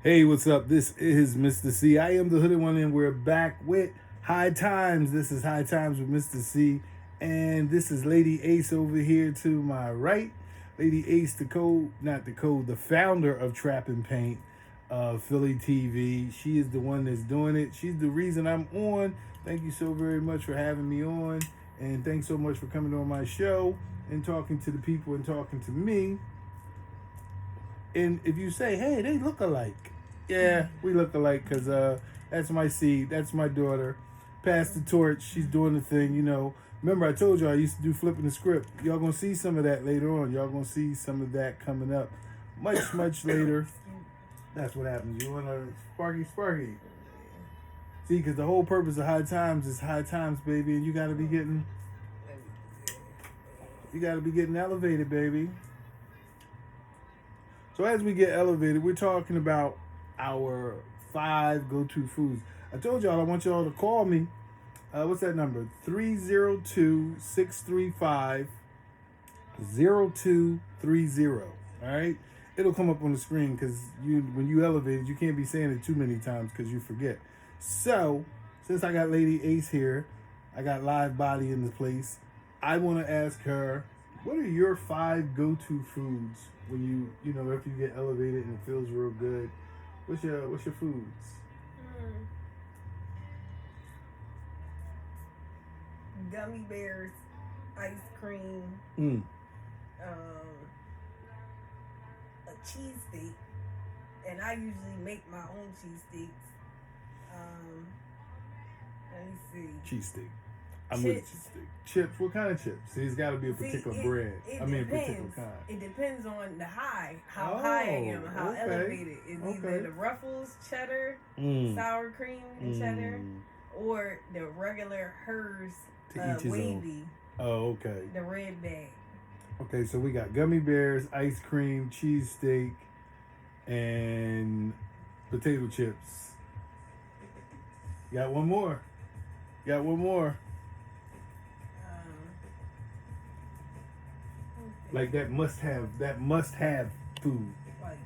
Hey, what's up? This is Mr. Cee. I am the hooded one, and we're back with Hygh Tymes. This is Hygh Tymes with Mr. Cee, and this is Lady Ace over here to my right. Lady Ace, the founder of Trap and Paint, Philly TV. She is the one that's doing it. She's the reason I'm on. Thank you so very much for having me on, and thanks so much for coming on my show and talking to the people and talking to me. And if you say, hey, they look alike. Yeah, we look alike because that's my seed. That's my daughter. Pass the torch. She's doing the thing, you know. Remember, I told you I used to do flipping the script. Y'all going to see some of that later on. Y'all going to see some of that coming up much later. That's what happens. You want to sparky. See, because the whole purpose of Hygh Tymes is Hygh Tymes, baby. And you got to be getting elevated, baby. So as we get elevated, we're talking about our 5 go-to foods. I told y'all I want y'all to call me. What's that number? 302-635-0230. All right? It'll come up on the screen because when you elevate, you can't be saying it too many times because you forget. So, since I got Lady Ace here, I got Live Body in the place, I want to ask her, what are your 5 go-to foods when you know, if you get elevated and it feels real good? What's your foods? Gummy bears, ice cream, a cheesesteak, and I usually make my own cheesesteaks. Let me see. Cheesesteak. I'm with cheesesteak. Chips? What kind of chips? See, it's got to be a particular brand. Particular kind. It depends on the high, how high I am, how elevated. It's either the Ruffles cheddar, sour cream and cheddar, or the regular Hers wavy. Oh, okay. The red bag. Okay, so we got gummy bears, ice cream, cheesesteak, and potato chips. Got one more. Like that must have food. Like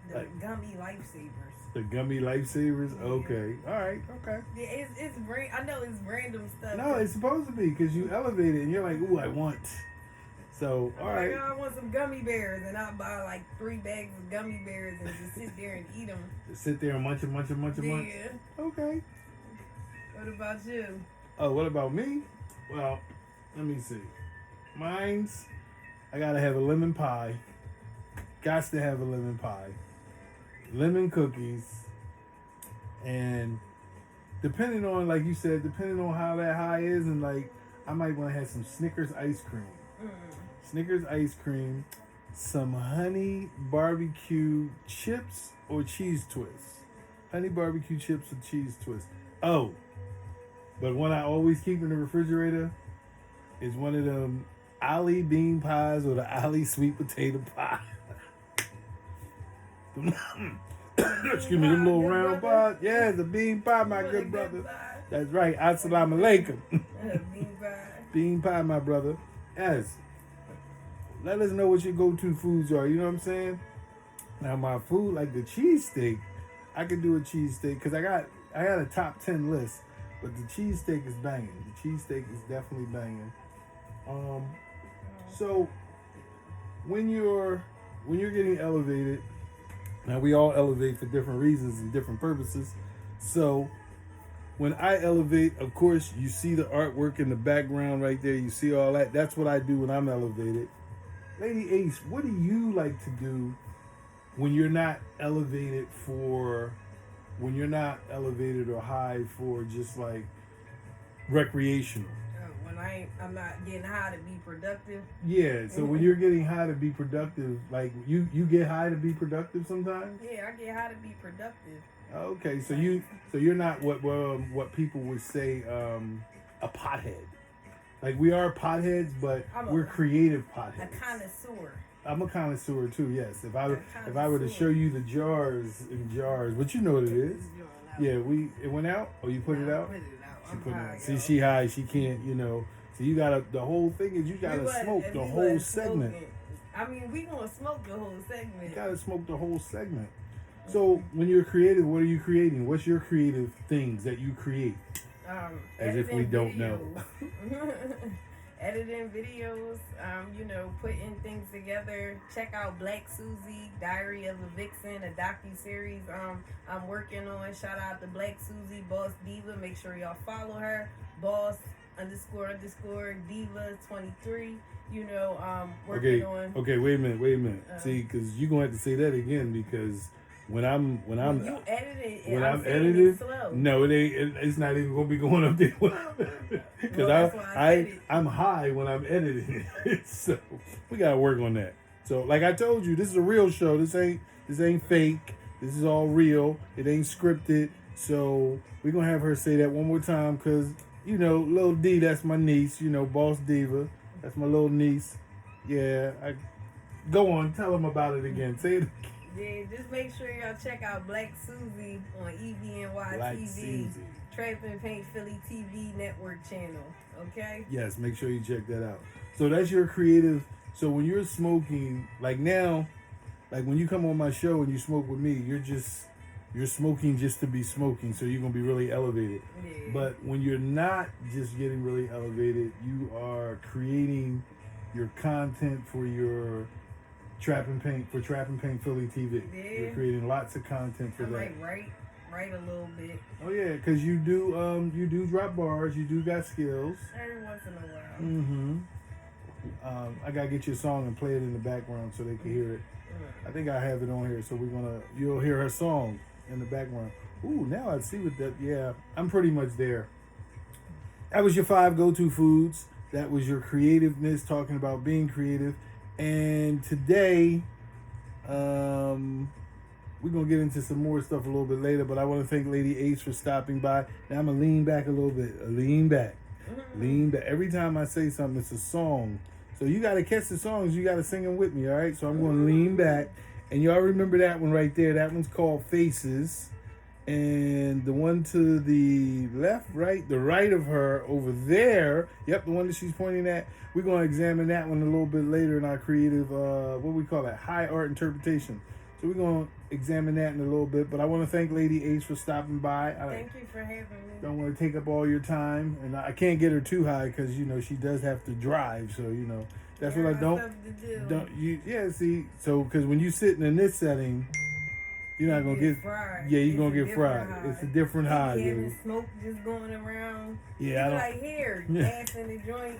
the gummy lifesavers. The gummy lifesavers? Yeah. Okay. All right. Okay. Yeah, I know it's random stuff. No, it's supposed to be because you elevate it and you're like, ooh, I want. So, all right. I want some gummy bears, and I'll buy like 3 bags of gummy bears and just sit there and eat them. Just sit there and munch. Yeah. Okay. What about you? Oh, what about me? Well, let me see. Mine's, I gotta have a lemon pie. Gots to have a lemon pie. Lemon cookies. And depending on, like you said, depending on how that high is, and like, I might want to have some Snickers ice cream. Snickers ice cream, some honey barbecue chips or cheese twists. Honey barbecue chips or cheese twists. Oh, but one I always keep in the refrigerator is one of them Ali bean pies or the Ali sweet potato pie. Excuse me, them little round pies. Yeah, the bean pie, my good brother. That's right. Assalamu alaikum. Bean pie. Bean pie, my brother. Yes. Let us know what your go-to foods are. You know what I'm saying? Now, my food, like the cheesesteak, I could do a cheesesteak because I got a top 10 list, but the cheesesteak is banging. The cheesesteak is definitely banging. So when you're getting elevated, now we all elevate for different reasons and different purposes. So when I elevate, of course, you see the artwork in the background right there. You see all that. That's what I do when I'm elevated. Lady Ace, what do you like to do when you're not elevated or high for just like recreational? When I'm not getting high to be productive. Yeah, so when you're getting high to be productive, like you get high to be productive sometimes? Yeah, I get high to be productive. Okay, so you're not what people would say a pothead. Like we are potheads, but we're creative potheads. A connoisseur. I'm a connoisseur too. Yes. If I were to show you the jars, but you know what it is. Yeah, it went out. Oh, you put it out. Put it out. She put it out. See, she high. She can't. You know. So you gotta. The whole thing is you gotta smoke the whole segment. I mean, we gonna smoke the whole segment. You gotta smoke the whole segment. So when you're creative, what are you creating? What's your creative things that you create? As if we don't know. Editing videos, putting things together. Check out Black Susie, Diary of a Vixen, a docu-series I'm working on. Shout out to Black Susie, Boss Diva. Make sure y'all follow her. Boss __ Diva 23. Working on. Okay, wait a minute. See, because you're gonna have to say that again because when I'm you edit it, when I'm editing, no, it ain't. It's not even gonna be going up there because I'm high when I'm editing it. So we gotta work on that. So like I told you, this is a real show. This ain't fake. This is all real. It ain't scripted. So we're gonna have her say that one more time because little D, that's my niece. Boss Diva, that's my little niece. Yeah, go on, tell them about it again. Say it again. Yeah, just make sure y'all check out Black Susie on EVNY TV, Trap and Paint Philly TV network channel. Okay? Yes, make sure you check that out. So that's your creative. So when you're smoking, like now, like when you come on my show and you smoke with me, you're smoking just to be smoking, so you're gonna be really elevated. Yeah. But when you're not just getting really elevated, you are creating your content for your Trap and Paint Philly TV. Yeah. You're creating lots of content for that. Might write a little bit. Oh yeah, because you do drop bars. You do got skills. Every once in a while. I gotta get you a song and play it in the background so they can hear it. I think I have it on here, so you'll hear her song in the background. Ooh, now I see what that. Yeah, I'm pretty much there. That was your 5 go-to foods. That was your creativeness, talking about being creative. And today, we're going to get into some more stuff a little bit later, but I want to thank Lady Ace for stopping by. Now I'm going to lean back a little bit. Lean back. Every time I say something, it's a song. So you got to catch the songs. You got to sing them with me, all right? So I'm going to lean back. And y'all remember that one right there. That one's called Faces. And the one to the the right of her over there, yep, the one that she's pointing at, we're going to examine that one a little bit later in our creative, what we call it, high art interpretation. So we're going to examine that in a little bit. But I want to thank Lady Ace for stopping by. Thank you for having me. Don't want to take up all your time. And I can't get her too high because, she does have to drive. So, that's what I don't. So because when you're sitting in this setting, you're not gonna get fried. Yeah, you're gonna get fried. High. It's a different high, dude. Smoke just going around. Yeah, I don't. Like here, gas in the joint.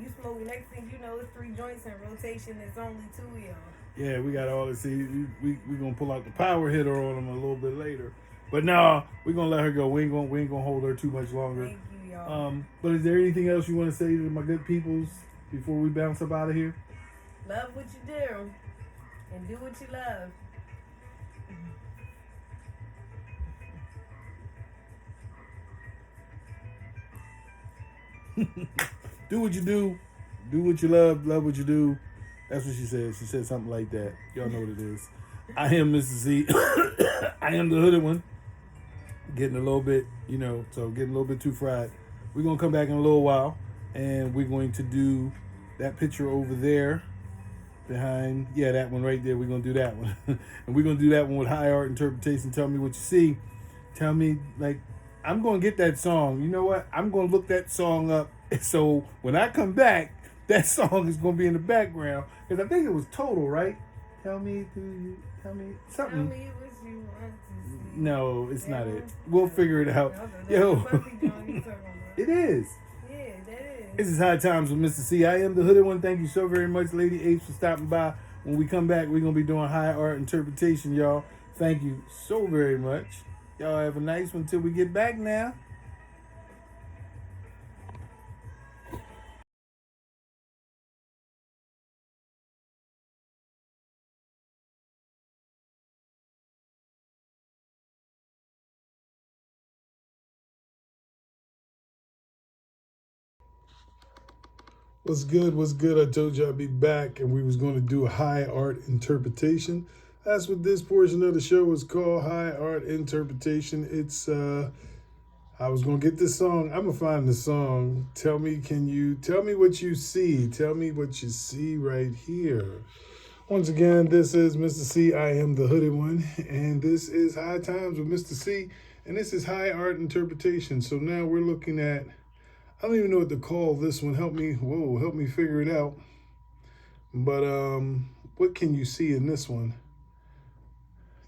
You smoke. Next thing you know, it's 3 joints in rotation. It's only 2 of y'all. Yeah, we got all this. See, we gonna pull out the power hitter on them a little bit later. But no, we're gonna let her go. We ain't gonna hold her too much longer. Thank you, y'all. But is there anything else you want to say to my good peoples before we bounce up out of here? Love what you do, and do what you love. Do what you do what you love what you do. That's what she said. She said something like that. Y'all know what it is. I am Mr. Cee. I am the hooded one. Getting a little bit, getting a little bit too fried. We're going to come back in a little while, and we're going to do that picture over there behind, that one right there. We're going to do that one. And we're going to do that one with high art interpretation. Tell me what you see. Tell me, I'm going to get that song. You know what? I'm going to look that song up. So when I come back, that song is going to be in the background. Because I think it was Total, right? Tell me something. Tell me what you want to see. No, it's not it. We'll figure it out. Yo. It is. Yeah, that is. This is Hygh Tymes with Mr. Cee. I am the hooded one. Thank you so very much, Lady Ace, for stopping by. When we come back, we're going to be doing high art interpretation, y'all. Thank you so very much. Y'all have a nice one until we get back now. What's good? I told you I'd be back and we was going to do a high art interpretation. That's what this portion of the show is called, high art interpretation. It's, I was going to get this song. I'm going to find the song. Can you tell me what you see? Tell me what you see right here. Once again, this is Mr. Cee. I am the hooded one, and this is Hygh Tymes with Mr. Cee, and this is High Art Interpretation. So now we're looking at, I don't even know what to call this one. Help me figure it out. But what can you see in this one?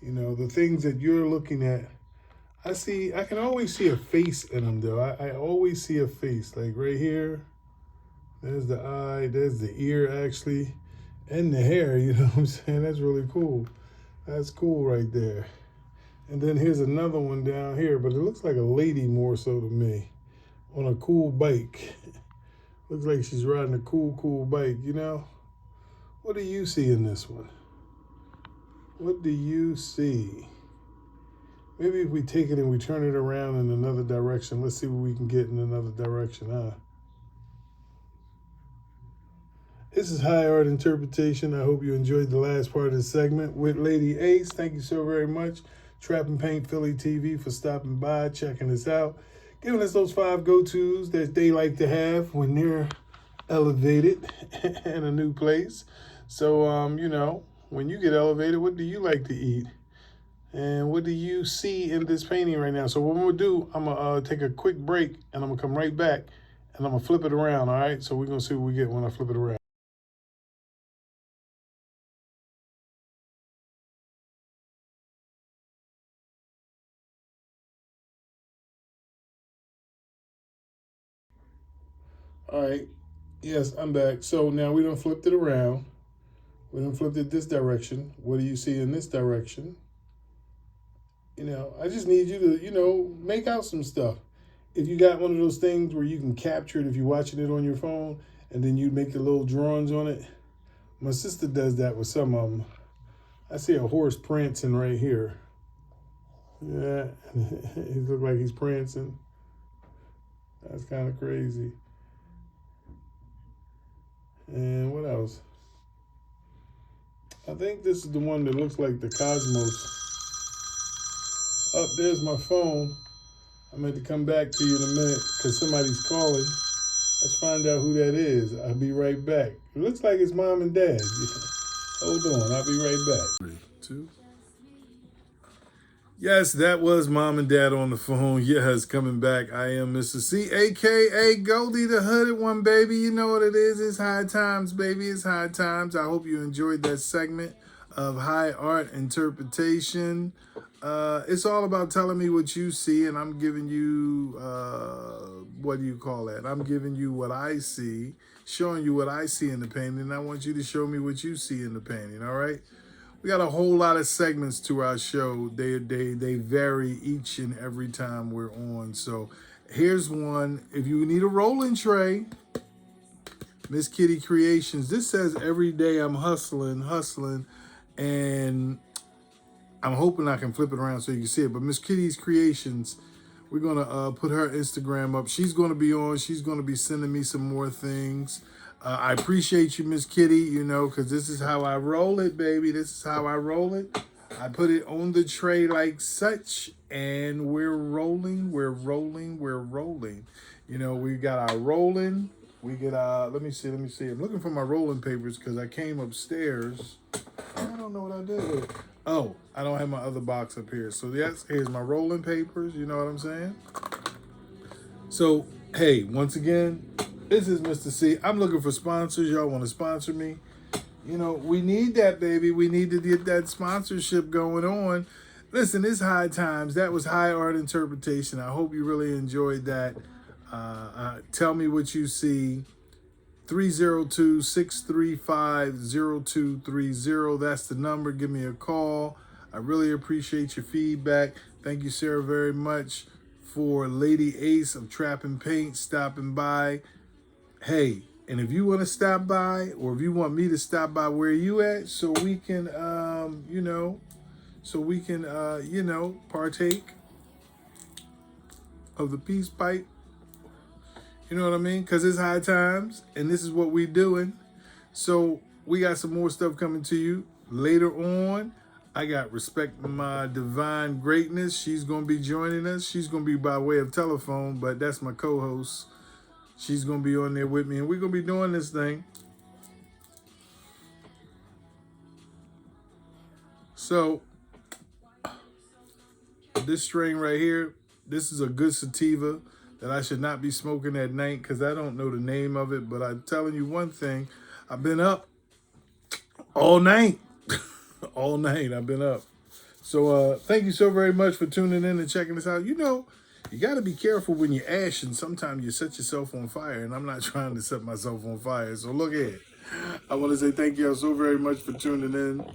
You know, the things that you're looking at. I can always see a face in them though. I always see a face, like right here. There's the eye, there's the ear actually, and the hair, you know what I'm saying? That's really cool. That's cool right there. And then here's another one down here, but it looks like a lady more so to me, on a cool bike. Looks like she's riding a cool bike, you know? What do you see in this one? What do you see? Maybe if we take it and we turn it around in another direction, let's see what we can get in another direction, huh? This is High Art Interpretation. I hope you enjoyed the last part of the segment with Lady Ace. Thank you so very much. Trap and Paint Philly TV for stopping by, checking us out, giving us those 5 go-tos that they like to have when they're elevated in a new place. So, you know, when you get elevated, what do you like to eat? And what do you see in this painting right now? So what I'm gonna do, I'm gonna take a quick break and I'm gonna come right back and I'm gonna flip it around, all right? So we're gonna see what we get when I flip it around. All right, yes, I'm back. So now we done flipped it around. We done flipped it this direction. What do you see in this direction? You know, I just need you to, you know, make out some stuff. If you got one of those things where you can capture it if you're watching it on your phone and then you make the little drawings on it. My sister does that with some of them. I see a horse prancing right here. Yeah, he looks like he's prancing. That's kind of crazy. And what else? I think this is the one that looks like the cosmos. Up there's my phone. I'm going to come back to you in a minute because somebody's calling. Let's find out who that is. I'll be right back. It looks like it's mom and dad. Hold on, I'll be right back. 3, 2. Yes, that was mom and dad on the phone. Yes, coming back. I am Mr. Cee, a.k.a. Goldie the Hooded One, baby. You know what it is. It's High Tymes, baby. It's High Tymes. I hope you enjoyed that segment of High Art Interpretation. It's all about telling me what you see, and I'm giving you, what do you call that? I'm giving you what I see, showing you what I see in the painting, and I want you to show me what you see in the painting, all right? We got a whole lot of segments to our show. They vary each and every time we're on. So here's one. If you need a rolling tray, Miss Kitty Creations. This says every day I'm hustling, and I'm hoping I can flip it around so you can see it. But Miss Kitty's Creations, we're going to put her Instagram up. She's going to be on. She's going to be sending me some more things. I appreciate you, Miss Kitty, you know, because this is how I roll it, baby. This is how I roll it. I put it on the tray like such, and we're rolling. You know, we got our rolling. We get, let me see. I'm looking for my rolling papers because I came upstairs. I don't know what I did with it. Oh, I don't have my other box up here. So yes, here's my rolling papers. You know what I'm saying? So, hey, once again, this is Mr. Cee. I'm looking for sponsors. Y'all want to sponsor me? You know, we need that, baby. We need to get that sponsorship going on. Listen, it's High Tymes. That was High Art Interpretation. I hope you really enjoyed that. Tell me what you see. 302-635-0230. That's the number. Give me a call. I really appreciate your feedback. Thank you, Sarah, very much for Lady Ace of Trap and Paint stopping by. Hey, and if you want to stop by, or if you want me to stop by where you at, so we can, you know, partake of the peace pipe. You know what I mean? Because it's High Tymes, and this is what we doing. So we got some more stuff coming to you later on. I got Respect My Divine Greatness. She's going to be joining us. She's going to be by way of telephone, but that's my co-host. She's going to be on there with me, and we're going to be doing this thing. So this strain right here, this is a good sativa that I should not be smoking at night because I don't know the name of it. But I'm telling you one thing, I've been up all night. All night I've been up. So thank you so very much for tuning in and checking this out. You know, you got to be careful when you ash, and sometimes you set yourself on fire, and I'm not trying to set myself on fire. So look at it. I want to say thank you all so very much for tuning in.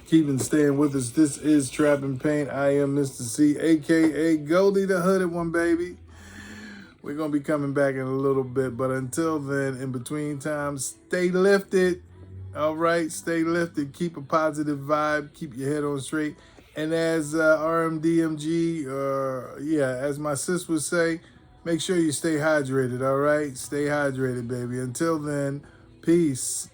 Keeping staying with us. This is Trap and Paint. I am Mr. Cee, a.k.a. Goldie the Hooded One, baby. We're going to be coming back in a little bit, but until then, in between times, stay lifted. All right, stay lifted. Keep a positive vibe. Keep your head on straight. And as RMDMG, as my sis would say, make sure you stay hydrated, all right? Stay hydrated, baby. Until then, peace.